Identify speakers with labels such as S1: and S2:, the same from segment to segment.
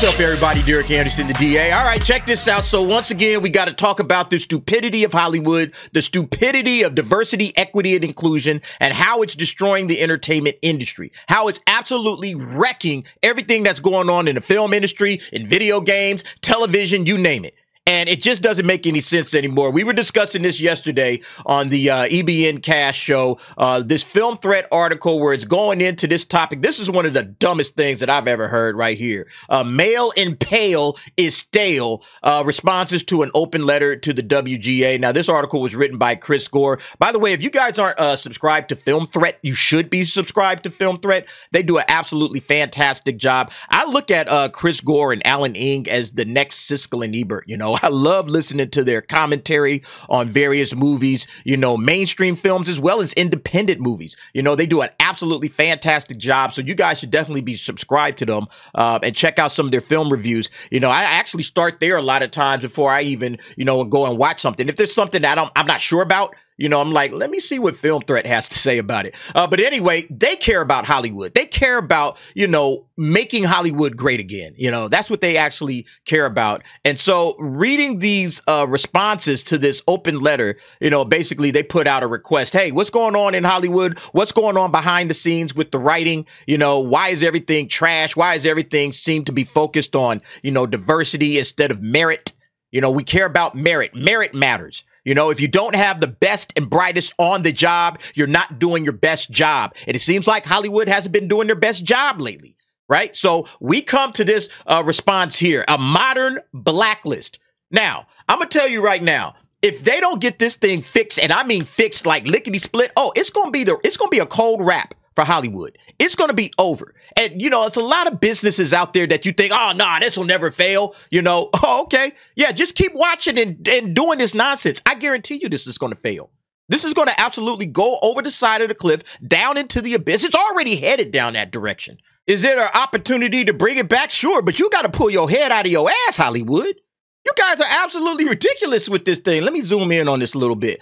S1: What's up, everybody? Derek Anderson, the DA. All right, check this out. So once again, we got to talk about the stupidity of Hollywood, the stupidity of diversity, equity, and inclusion, and how it's destroying the entertainment industry, how it's absolutely wrecking everything that's going on in the film industry, in video games, television, you name it. And it just doesn't make any sense anymore. We were discussing this yesterday on the EBN Cast show, this Film Threat article where it's going into this topic. This is one of the dumbest things that I've ever heard right here. Male and pale is stale. Responses to an open letter to the WGA. Now, this article was written by Chris Gore. By the way, if you guys aren't subscribed to Film Threat, you should be subscribed to Film Threat. They do an absolutely fantastic job. I look at Chris Gore and Alan Ing as the next Siskel and Ebert, you know. I love listening to their commentary on various movies, you know, mainstream films as well as independent movies. You know, they do an absolutely fantastic job. So you guys should definitely be subscribed to them and check out some of their film reviews. You know, I actually start there a lot of times before I even, you know, go and watch something. If there's something that I'm not sure about, you know, I'm like, let me see what Film Threat has to say about it. But anyway, they care about Hollywood. They care about, you know, making Hollywood great again. You know, that's what they actually care about. And so reading these responses to this open letter, you know, basically they put out a request. Hey, what's going on in Hollywood? What's going on behind the scenes with the writing? You know, why is everything trash? Why is everything seem to be focused on, you know, diversity instead of merit? You know, we care about merit. Merit matters. You know, if you don't have the best and brightest on the job, you're not doing your best job. And it seems like Hollywood hasn't been doing their best job lately, right? So we come to this response here, a modern blacklist. Now, I'm going to tell you right now, if they don't get this thing fixed, and I mean fixed like lickety split, it's going to be a cold wrap for Hollywood. It's going to be over. And, you know, it's a lot of businesses out there that you think, oh, nah, this will never fail. You know, oh, okay. Yeah, just keep watching and doing this nonsense. I guarantee you this is going to fail. This is going to absolutely go over the side of the cliff, down into the abyss. It's already headed down that direction. Is there an opportunity to bring it back? Sure, but you got to pull your head out of your ass, Hollywood. You guys are absolutely ridiculous with this thing. Let me zoom in on this a little bit.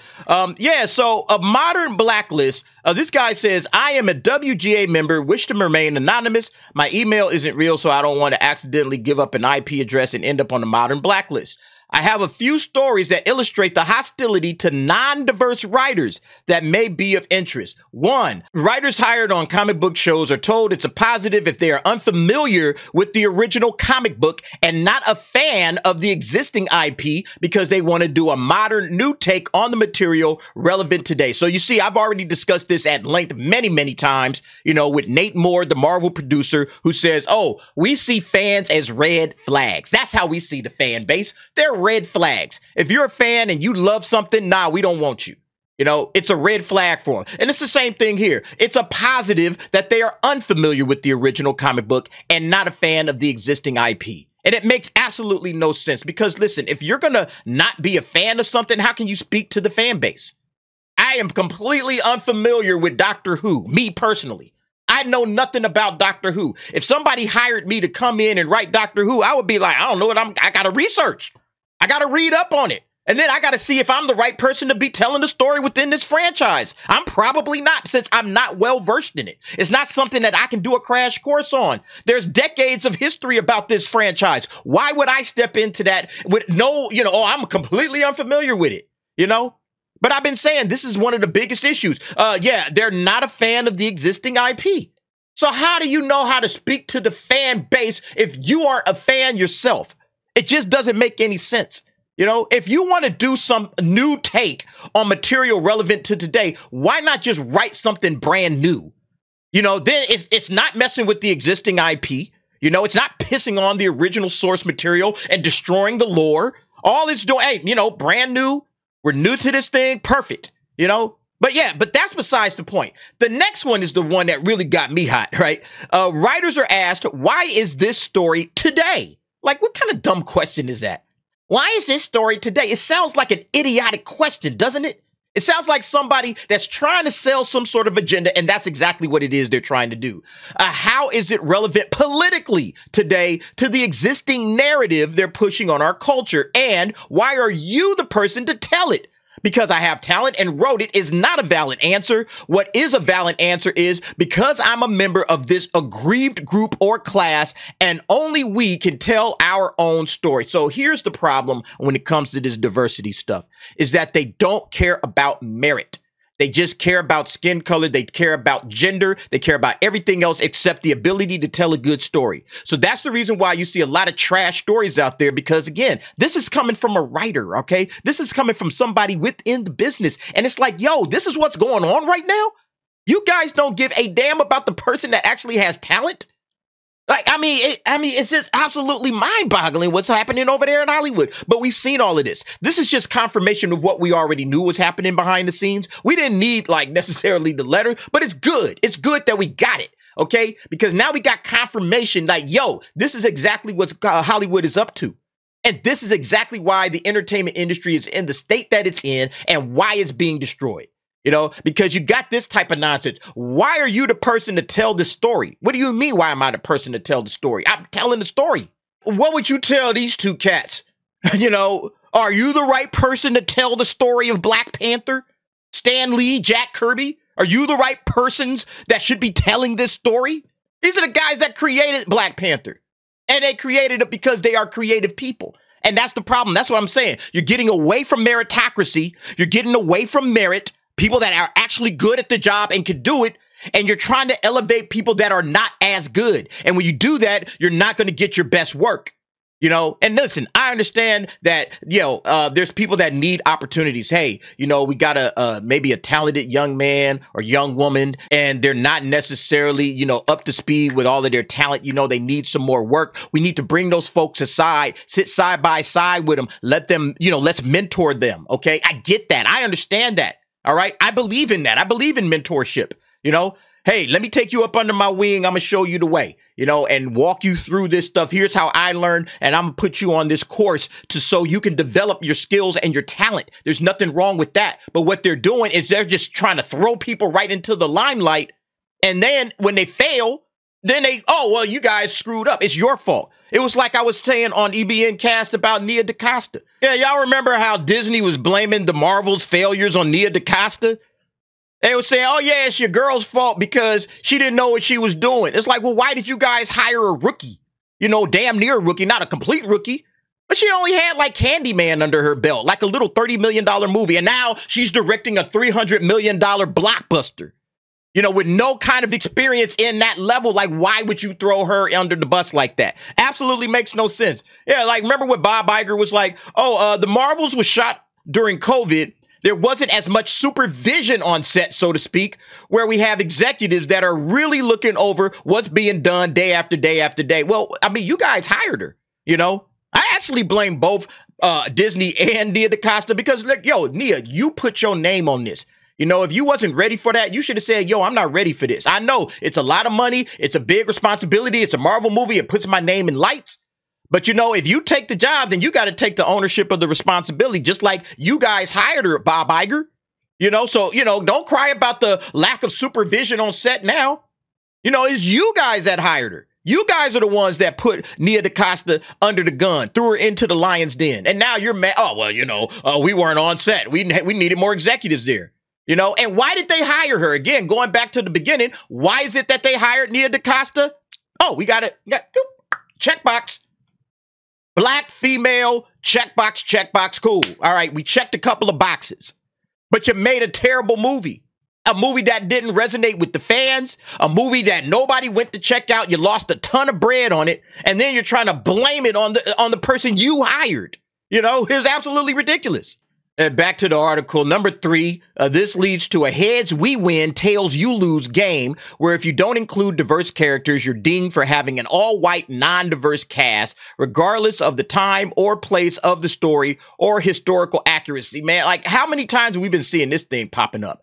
S1: So a modern blacklist. This guy says, I am a WGA member, wish to remain anonymous. My email isn't real, so I don't want to accidentally give up an IP address and end up on the modern blacklist. I have a few stories that illustrate the hostility to non-diverse writers that may be of interest. 1, writers hired on comic book shows are told it's a positive if they are unfamiliar with the original comic book and not a fan of the existing IP because they want to do a modern new take on the material relevant today. So you see, I've already discussed this at length many, many times, you know, with Nate Moore, the Marvel producer, who says, oh, we see fans as red flags. That's how we see the fan base. They're red flags. If you're a fan and you love something, nah, we don't want you. You know, it's a red flag for them. And it's the same thing here. It's a positive that they are unfamiliar with the original comic book and not a fan of the existing IP. And it makes absolutely no sense because, listen, if you're going to not be a fan of something, how can you speak to the fan base? I am completely unfamiliar with Doctor Who, me personally. I know nothing about Doctor Who. If somebody hired me to come in and write Doctor Who, I would be like, I don't know what I got to research. I got to read up on it. And then I got to see if I'm the right person to be telling the story within this franchise. I'm probably not, since I'm not well versed in it. It's not something that I can do a crash course on. There's decades of history about this franchise. Why would I step into that with no, you know, oh, I'm completely unfamiliar with it, you know? But I've been saying this is one of the biggest issues. They're not a fan of the existing IP. So how do you know how to speak to the fan base if you aren't a fan yourself? It just doesn't make any sense. You know, if you want to do some new take on material relevant to today, why not just write something brand new? You know, then it's not messing with the existing IP. You know, it's not pissing on the original source material and destroying the lore. All it's doing, hey, you know, brand new. We're new to this thing. Perfect. You know, but that's besides the point. The next one is the one that really got me hot, right? Writers are asked, why is this story today? Like, what kind of dumb question is that? Why is this story today? It sounds like an idiotic question, doesn't it? It sounds like somebody that's trying to sell some sort of agenda, and that's exactly what it is they're trying to do. How is it relevant politically today to the existing narrative they're pushing on our culture? And why are you the person to tell it? because I have talent and wrote it is not a valid answer. What is a valid answer is because I'm a member of this aggrieved group or class, and only we can tell our own story. So here's the problem when it comes to this diversity stuff, is that they don't care about merit. They just care about skin color. They care about gender. They care about everything else except the ability to tell a good story. So that's the reason why you see a lot of trash stories out there, because again, this is coming from a writer, okay? This is coming from somebody within the business. And it's like, yo, this is what's going on right now? You guys don't give a damn about the person that actually has talent? Like, I mean, it's just absolutely mind-boggling what's happening over there in Hollywood. But we've seen all of this. This is just confirmation of what we already knew was happening behind the scenes. We didn't need, like, necessarily the letter, but it's good. It's good that we got it, okay? Because now we got confirmation, like, yo, this is exactly what Hollywood is up to. And this is exactly why the entertainment industry is in the state that it's in and why it's being destroyed. You know, because you got this type of nonsense. Why are you the person to tell the story? What do you mean, why am I the person to tell the story? I'm telling the story. What would you tell these two cats? You know, are you the right person to tell the story of Black Panther? Stan Lee, Jack Kirby? Are you the right persons that should be telling this story? These are the guys that created Black Panther. And they created it because they are creative people. And that's the problem. That's what I'm saying. You're getting away from meritocracy. You're getting away from merit. People that are actually good at the job and can do it, and you're trying to elevate people that are not as good. And when you do that, you're not going to get your best work, you know? And listen, I understand that, there's people that need opportunities. Hey, you know, we got maybe a talented young man or young woman, and they're not necessarily, you know, up to speed with all of their talent. You know, they need some more work. We need to bring those folks aside, sit side by side with them, let them, you know, let's mentor them. Okay. I get that. I understand that. All right. I believe in that. I believe in mentorship. You know, hey, let me take you up under my wing. I'm going to show you the way, you know, and walk you through this stuff. Here's how I learned. And I'm going to put you on this course so you can develop your skills and your talent. There's nothing wrong with that. But what they're doing is they're just trying to throw people right into the limelight. And then when they fail, then well, you guys screwed up. It's your fault. It was like I was saying on EBN Cast about Nia DaCosta. Yeah, y'all remember how Disney was blaming the Marvel's failures on Nia DaCosta? They were saying, oh, yeah, it's your girl's fault because she didn't know what she was doing. It's like, well, why did you guys hire a rookie? You know, damn near a rookie, not a complete rookie. But she only had like Candyman under her belt, like a little $30 million movie. And now she's directing a $300 million blockbuster. You know, with no kind of experience in that level. Like, why would you throw her under the bus like that? Absolutely makes no sense. Yeah, like, remember what Bob Iger was like? Oh, the Marvels was shot during COVID. There wasn't as much supervision on set, so to speak, where we have executives that are really looking over what's being done day after day after day. Well, I mean, you guys hired her, you know? I actually blame both Disney and Nia DaCosta because, look, yo, Nia, you put your name on this. You know, if you wasn't ready for that, you should have said, yo, I'm not ready for this. I know it's a lot of money. It's a big responsibility. It's a Marvel movie. It puts my name in lights. But, you know, if you take the job, then you got to take the ownership of the responsibility, just like you guys hired her, Bob Iger. You know, so, you know, don't cry about the lack of supervision on set now. You know, it's you guys that hired her. You guys are the ones that put Nia DaCosta under the gun, threw her into the lion's den. And now you're mad. Oh, well, you know, we weren't on set. We needed more executives there. You know, and why did they hire her? Again, going back to the beginning, why is it that they hired Nia DaCosta? Oh, we got it. Checkbox. Black, female, checkbox, cool. All right, we checked a couple of boxes. But you made a terrible movie. A movie that didn't resonate with the fans. A movie that nobody went to check out. You lost a ton of bread on it. And then you're trying to blame it on the person you hired. You know, it's absolutely ridiculous. Back to the article. Number 3, this leads to a heads we win, tails you lose game, where if you don't include diverse characters, you're dinged for having an all-white, non-diverse cast, regardless of the time or place of the story or historical accuracy. Man, like, how many times have we been seeing this thing popping up?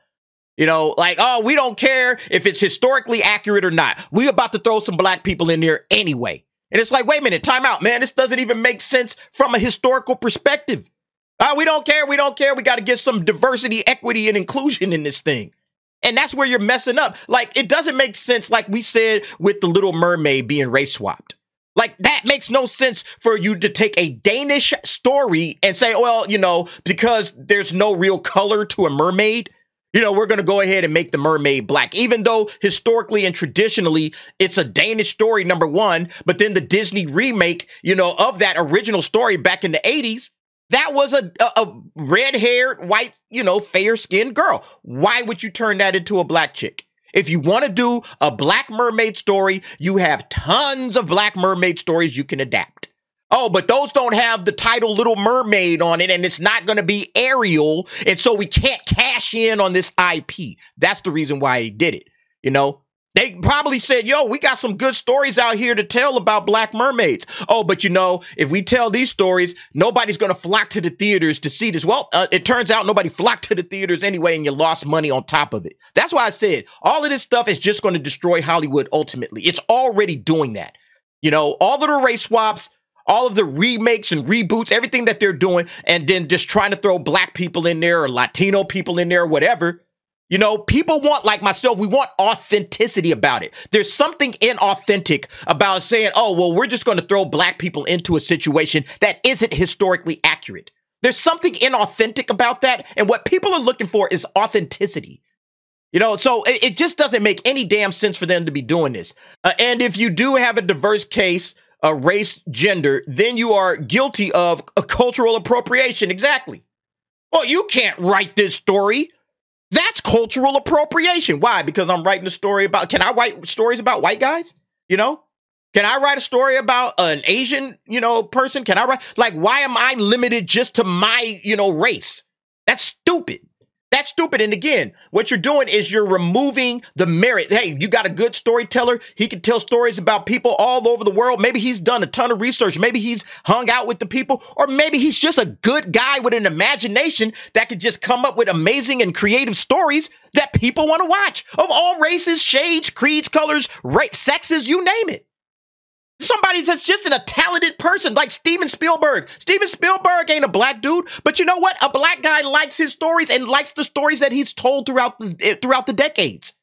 S1: You know, like, oh, we don't care if it's historically accurate or not. We about to throw some black people in there anyway. And it's like, wait a minute, time out, man. This doesn't even make sense from a historical perspective. We don't care. We don't care. We got to get some diversity, equity, and inclusion in this thing. And that's where you're messing up. Like, it doesn't make sense, like we said, with the Little Mermaid being race swapped. Like, that makes no sense for you to take a Danish story and say, well, because there's no real color to a mermaid, we're going to go ahead and make the mermaid black, even though historically and traditionally it's a Danish story, number one. But then the Disney remake, of that original story back in the 80s, that was a red-haired, white, fair-skinned girl. Why would you turn that into a black chick? If you want to do a black mermaid story, you have tons of black mermaid stories you can adapt. Oh, but those don't have the title Little Mermaid on it, and it's not going to be Ariel, and so we can't cash in on this IP. That's the reason why he did it, They probably said, yo, we got some good stories out here to tell about black mermaids. Oh, but if we tell these stories, nobody's going to flock to the theaters to see this. Well, it turns out nobody flocked to the theaters anyway, and you lost money on top of it. That's why I said all of this stuff is just going to destroy Hollywood ultimately. It's already doing that. All of the race swaps, all of the remakes and reboots, everything that they're doing, and then just trying to throw black people in there or Latino people in there or whatever. People want, like myself, we want authenticity about it. There's something inauthentic about saying, oh, well, we're just going to throw black people into a situation that isn't historically accurate. There's something inauthentic about that. And what people are looking for is authenticity. So it just doesn't make any damn sense for them to be doing this. And if you do have a diverse case, a race, gender, then you are guilty of a cultural appropriation. Exactly. Well, you can't write this story. That's cultural appropriation. Why? Because I'm writing a story about, can I write stories about white guys? Can I write a story about an Asian, person? Can I write, why am I limited just to my, race? That's stupid. That's stupid. And again, what you're doing is you're removing the merit. Hey, you got a good storyteller. He can tell stories about people all over the world. Maybe he's done a ton of research. Maybe he's hung out with the people, or maybe he's just a good guy with an imagination that could just come up with amazing and creative stories that people want to watch of all races, shades, creeds, colors, sexes, you name it. Somebody that's just a talented person like Steven Spielberg. Steven Spielberg ain't a black dude, but you know what? A black guy likes his stories and likes the stories that he's told throughout the decades.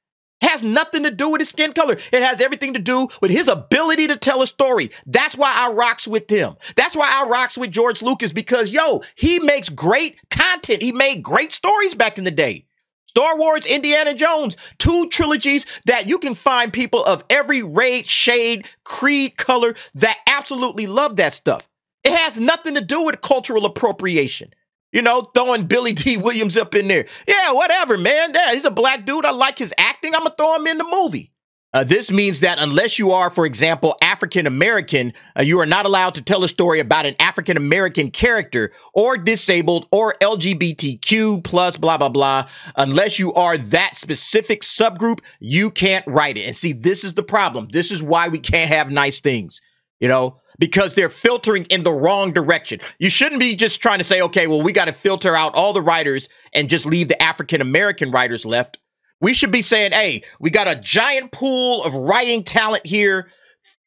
S1: It has nothing to do with his skin color. It has everything to do with his ability to tell a story. That's why I rocks with him. That's why I rocks with George Lucas, because, he makes great content. He made great stories back in the day. Star Wars, Indiana Jones, 2 trilogies that you can find people of every race, shade, creed, color that absolutely love that stuff. It has nothing to do with cultural appropriation. Throwing Billy D. Williams up in there. Yeah, whatever, man. Yeah, he's a black dude. I like his acting. I'm going to throw him in the movie. This means that unless you are, for example, African American, you are not allowed to tell a story about an African American character or disabled or LGBTQ plus blah, blah, blah. Unless you are that specific subgroup, you can't write it. And see, this is the problem. This is why we can't have nice things, because they're filtering in the wrong direction. You shouldn't be just trying to say, okay, well, we got to filter out all the writers and just leave the African American writers left. We should be saying, hey, we got a giant pool of writing talent here.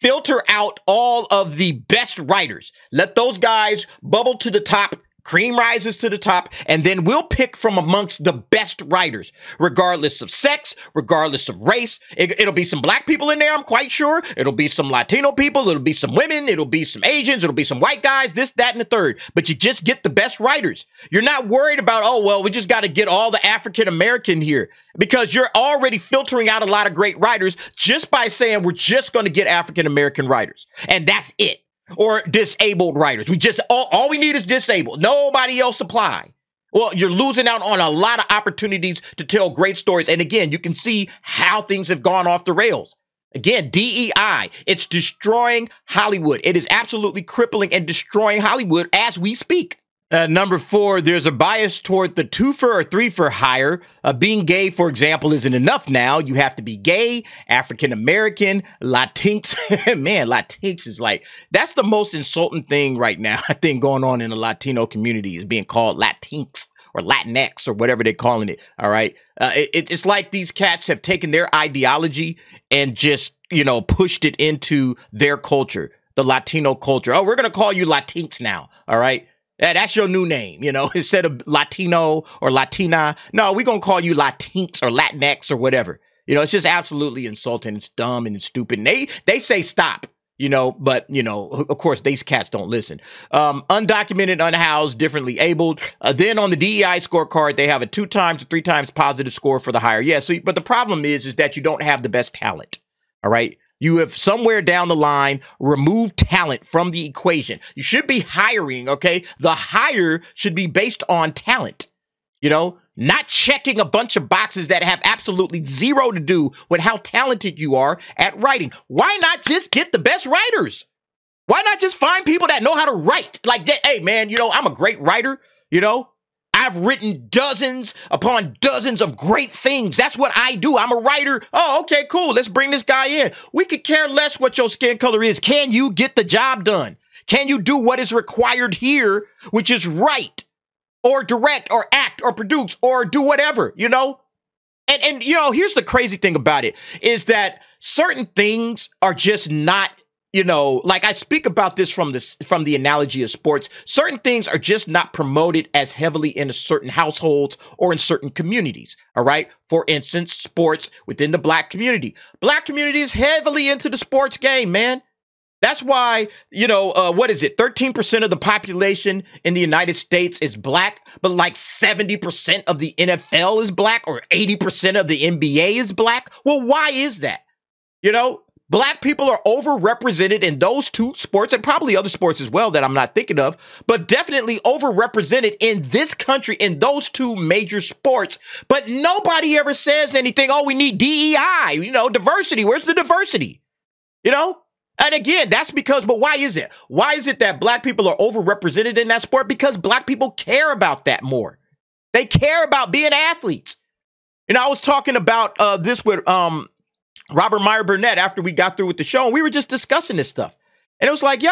S1: Filter out all of the best writers. Let those guys bubble to the top. Cream rises to the top, and then we'll pick from amongst the best writers, regardless of sex, regardless of race. It'll be some black people in there, I'm quite sure. It'll be some Latino people. It'll be some women. It'll be some Asians. It'll be some white guys, this, that, and the third. But you just get the best writers. You're not worried about, oh, well, we just got to get all the African American here, because you're already filtering out a lot of great writers just by saying we're just going to get African American writers. And that's it. Or disabled writers. We just, all we need is disabled. Nobody else apply. Well, you're losing out on a lot of opportunities to tell great stories. And again, you can see how things have gone off the rails. Again, DEI, it's destroying Hollywood. It is absolutely crippling and destroying Hollywood as we speak. Number 4, there's a bias toward the 2 for or 3 for hire. Being gay, for example, isn't enough now. You have to be gay, African American, Latinx. Man, Latinx is that's the most insulting thing right now, I think, going on in the Latino community, is being called Latinx or Latinx or whatever they're calling it. All right. It's like these cats have taken their ideology and just, pushed it into their culture, the Latino culture. Oh, we're going to call you Latinx now. All right. Yeah, that's your new name, instead of Latino or Latina. No, we're going to call you Latinx or Latinx or whatever. It's just absolutely insulting. It's dumb and it's stupid. And they say stop. but, of course, these cats don't listen. Undocumented, unhoused, differently abled. Then on the DEI scorecard, they have a 2 times to 3 times positive score for the higher. Yeah, so, but the problem is that you don't have the best talent, all right? You have somewhere down the line removed talent from the equation. You should be hiring, okay? The hire should be based on talent, not checking a bunch of boxes that have absolutely zero to do with how talented you are at writing. Why not just get the best writers? Why not just find people that know how to write? Like that, hey, man, I'm a great writer, I've written dozens upon dozens of great things. That's what I do. I'm a writer. Oh, okay, cool. Let's bring this guy in. We could care less what your skin color is. Can you get the job done? Can you do what is required here, which is write or direct or act or produce or do whatever, And here's the crazy thing about it is that certain things are just not, like I speak about this from the analogy of sports. Certain things are just not promoted as heavily in certain households or in certain communities. All right. For instance, sports within the Black community. Black community is heavily into the sports game, man. That's why, 13% of the population in the United States is Black, but like 70% of the NFL is Black or 80% of the NBA is Black. Well, why is that? Black people are overrepresented in those 2 sports and probably other sports as well that I'm not thinking of, but definitely overrepresented in this country in those 2 major sports. But nobody ever says anything. Oh, we need DEI, diversity. Where's the diversity? And again, that's because, but why is it? Why is it that Black people are overrepresented in that sport? Because Black people care about that more. They care about being athletes. I was talking about this with Robert Meyer Burnett after we got through with the show, and we were just discussing this stuff. And it was like,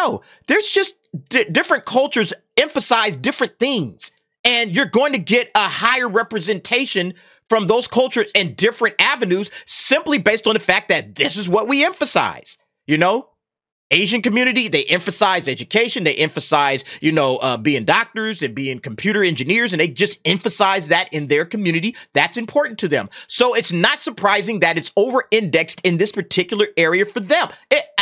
S1: there's just different cultures emphasize different things. And you're going to get a higher representation from those cultures in different avenues simply based on the fact that this is what we emphasize, Asian community, they emphasize education. They emphasize, being doctors and being computer engineers, and they just emphasize that in their community. That's important to them. So it's not surprising that it's over-indexed in this particular area for them.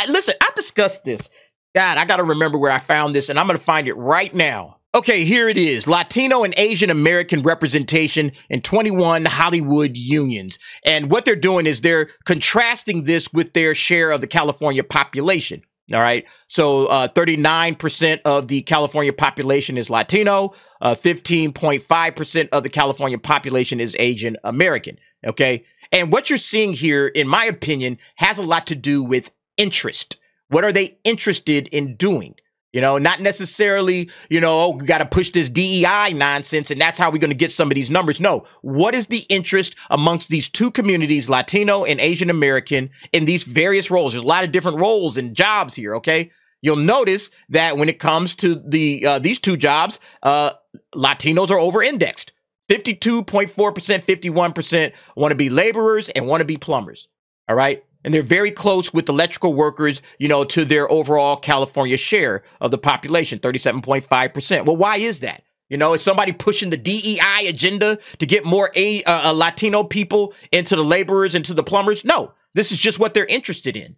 S1: Listen, I discussed this. God, I got to remember where I found this, and I'm going to find it right now. Okay, here it is. Latino and Asian American representation in 21 Hollywood unions. And what they're doing is they're contrasting this with their share of the California population. All right. So 39% of the California population is Latino. 15.5% of the California population is Asian American. OK. And what you're seeing here, in my opinion, has a lot to do with interest. What are they interested in doing? Not necessarily, we got to push this DEI nonsense and that's how we're going to get some of these numbers. No, what is the interest amongst these 2 communities, Latino and Asian American, in these various roles? There's a lot of different roles and jobs here, okay? You'll notice that when it comes to these 2 jobs, Latinos are over-indexed. 52.4%, 51% want to be laborers and want to be plumbers, all right? And they're very close with electrical workers, to their overall California share of the population, 37.5%. Well, why is that? Is somebody pushing the DEI agenda to get more Latino people into the laborers, into the plumbers? No, this is just what they're interested in.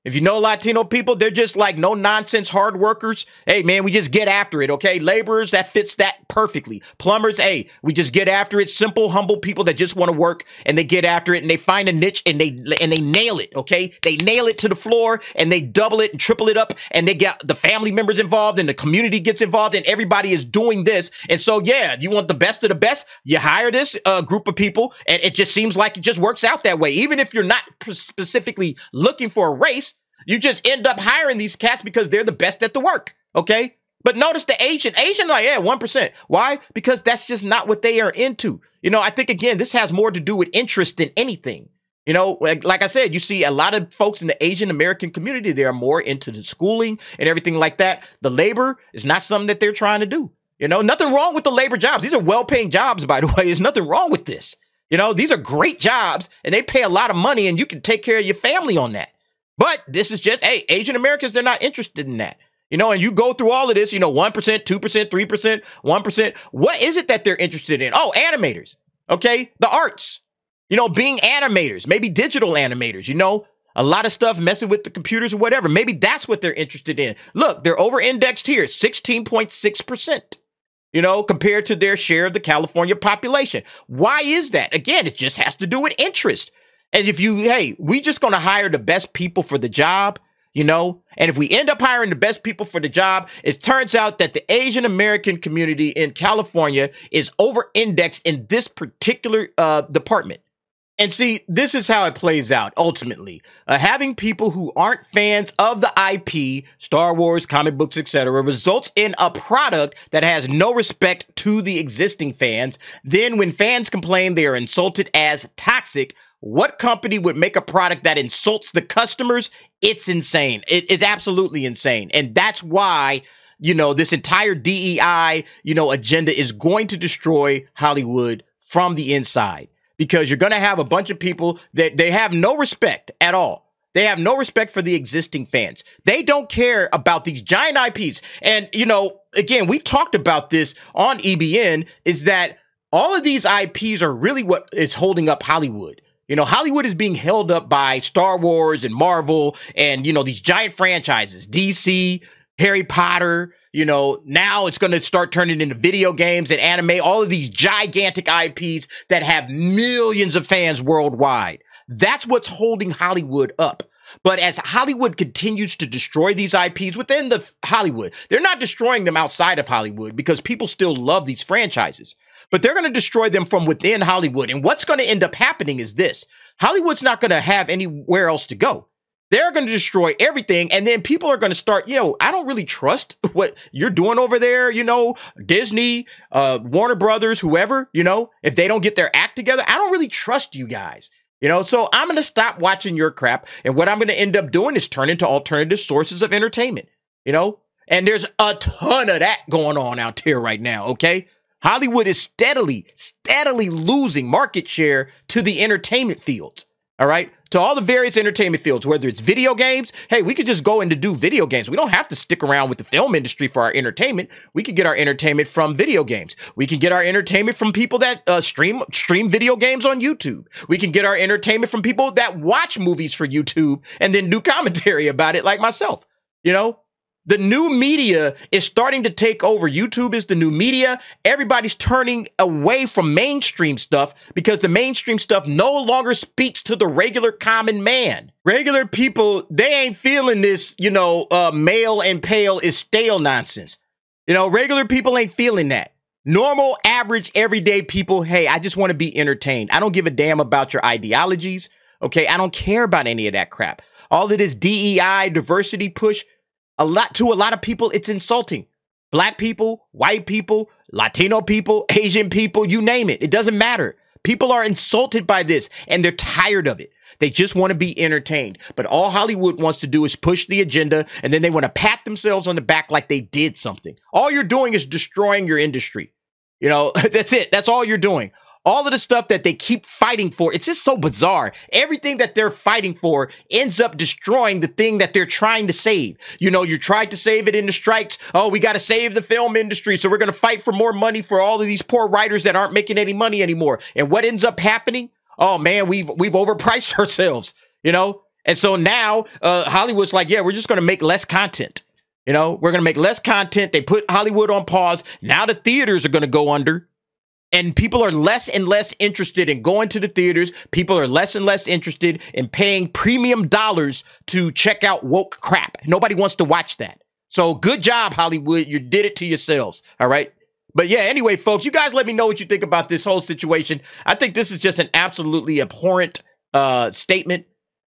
S1: If you know Latino people, they're just like no nonsense hard workers. Hey, man, we just get after it. OK, laborers, that fits that perfectly. Plumbers, hey, we just get after it. Simple, humble people that just want to work and they get after it and they find a niche and they nail it. OK, they nail it to the floor and they double it and triple it up and they get the family members involved and the community gets involved and everybody is doing this. And so, yeah, you want the best of the best. You hire this group of people and it just seems like it just works out that way. Even if you're not specifically looking for a race, you just end up hiring these cats because they're the best at the work, okay? But notice the Asian, like, yeah, 1%. Why? Because that's just not what they are into. I think, again, this has more to do with interest than anything. Like I said, you see a lot of folks in the Asian American community, they are more into the schooling and everything like that. The labor is not something that they're trying to do. Nothing wrong with the labor jobs. These are well-paying jobs, by the way. There's nothing wrong with this. These are great jobs and they pay a lot of money and you can take care of your family on that. But this is just, hey, Asian Americans, they're not interested in that. And you go through all of this, 1%, 2%, 3%, 1%. What is it that they're interested in? Oh, animators. Okay. The arts, being animators, maybe digital animators, a lot of stuff messing with the computers or whatever. Maybe that's what they're interested in. Look, they're over-indexed here, 16.6%, you know, compared to their share of the California population. Why is that? Again, it just has to do with interest. And if you, hey, we just going to hire the best people for the job, you know, and if we end up hiring the best people for the job, it turns out that the Asian American community in California is over-indexed in this particular department. And see, this is how it plays out ultimately. Having people who aren't fans of the IP, Star Wars, comic books, etc., results in a product that has no respect to the existing fans. Then when fans complain they are insulted as toxic, what company would make a product that insults the customers? It's insane. It's absolutely insane. And that's why, you know, this entire DEI, you know, agenda is going to destroy Hollywood from the inside, because you're going to have a bunch of people that they have no respect at all. They have no respect for the existing fans. They don't care about these giant IPs. And, you know, again, we talked about this on EBN, is that all of these IPs are really what is holding up Hollywood. You know, Hollywood is being held up by Star Wars and Marvel and, you know, these giant franchises, DC, Harry Potter, you know, now it's going to start turning into video games and anime, all of these gigantic IPs that have millions of fans worldwide. That's what's holding Hollywood up. But as Hollywood continues to destroy these IPs within the Hollywood, they're not destroying them outside of Hollywood because people still love these franchises. But they're going to destroy them from within Hollywood. And what's going to end up happening is this. Hollywood's not going to have anywhere else to go. They're going to destroy everything. And then people are going to start, you know, I don't really trust what you're doing over there, you know, Disney, Warner Brothers, whoever, you know, if they don't get their act together, I don't really trust you guys. You know, so I'm going to stop watching your crap. And what I'm going to end up doing is turn into alternative sources of entertainment, you know, and there's a ton of that going on out here right now. OK, Hollywood is steadily losing market share to the entertainment fields. All right, to all the various entertainment fields, whether it's video games. Hey, we could just go in to do video games. We don't have to stick around with the film industry for our entertainment. We could get our entertainment from video games. We can get our entertainment from people that stream video games on YouTube. We can get our entertainment from people that watch movies for YouTube and then do commentary about it, like myself. You know, the new media is starting to take over. YouTube is the new media. Everybody's turning away from mainstream stuff because the mainstream stuff no longer speaks to the regular common man. Regular people, they ain't feeling this, you know, male and pale is stale nonsense. You know, regular people ain't feeling that. Normal, average, everyday people, hey, I just want to be entertained. I don't give a damn about your ideologies. Okay, I don't care about any of that crap. All of this DEI diversity push, to a lot of people, it's insulting. Black people, white people, Latino people, Asian people, you name it. It doesn't matter. People are insulted by this and they're tired of it. They just want to be entertained. But all Hollywood wants to do is push the agenda, and then they want to pat themselves on the back like they did something. All you're doing is destroying your industry. You know, that's it. That's all you're doing. All of the stuff that they keep fighting for, it's just so bizarre. Everything that they're fighting for ends up destroying the thing that they're trying to save. You know, you tried to save it in the strikes. Oh, we got to save the film industry, so we're going to fight for more money for all of these poor writers that aren't making any money anymore. And what ends up happening? Oh, man, we've overpriced ourselves, you know? And so now Hollywood's like, yeah, we're just going to make less content. You know, we're going to make less content. They put Hollywood on pause. Now the theaters are going to go under. And people are less and less interested in going to the theaters. People are less and less interested in paying premium dollars to check out woke crap. Nobody wants to watch that. So good job, Hollywood. You did it to yourselves. All right. But yeah, anyway, folks, you guys let me know what you think about this whole situation. I think this is just an absolutely abhorrent statement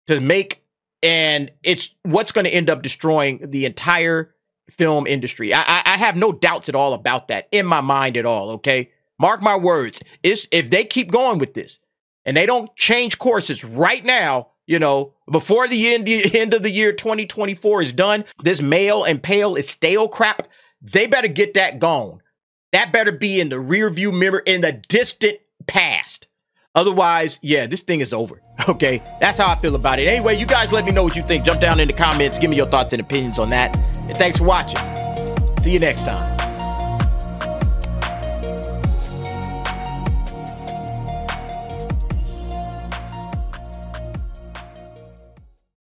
S1: to make. And it's what's going to end up destroying the entire film industry. I have no doubts at all about that in my mind at all. OK. Mark my words, if they keep going with this and they don't change courses right now, you know, before the end of the year 2024 is done, this male and pale is stale crap, they better get that gone. That better be in the rear view mirror in the distant past. Otherwise, yeah, this thing is over. Okay, that's how I feel about it. Anyway, you guys let me know what you think. Jump down in the comments. Give me your thoughts and opinions on that. And thanks for watching. See you next time.